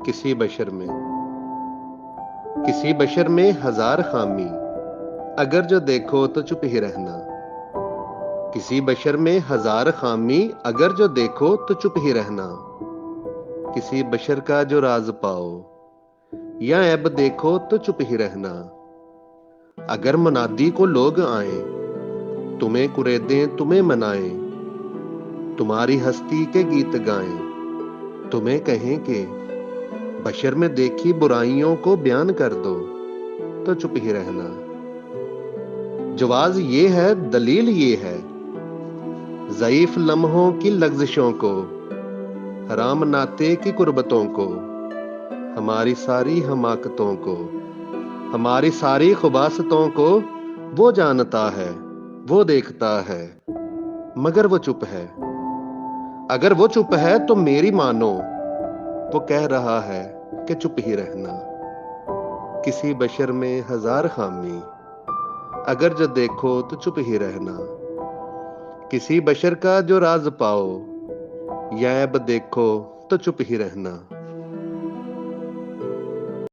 किसी बशर में हजार खामी, अगर जो देखो तो चुप ही रहना। किसी बशर में हजार खामी, अगर जो देखो तो चुप ही रहना। किसी बशर का जो राज पाओ या ऐब देखो तो चुप ही रहना। अगर मुनादी को लोग आए, तुम्हें कुरेदें तुम्हें मनाएं, तुम्हारी हस्ती के गीत गाएं, तुम्हें कहें कि बशर में देखी बुराइयों को बयान कर दो तो चुप ही रहना। जवाज ये है, दलील ये है, ज़ईफ लम्हों की लग्ज़िशों को, हराम नाते की कुर्बतों को, हमारी सारी हमाकतों को, हमारी सारी खुबासतों को वो जानता है, वो देखता है, मगर वो चुप है। अगर वो चुप है तो मेरी मानो, वो कह रहा है कि चुप ही रहना। किसी बशर में हजार खामी, अगर जो देखो तो चुप ही रहना। किसी बशर का जो राज पाओ या ऐब देखो तो चुप ही रहना।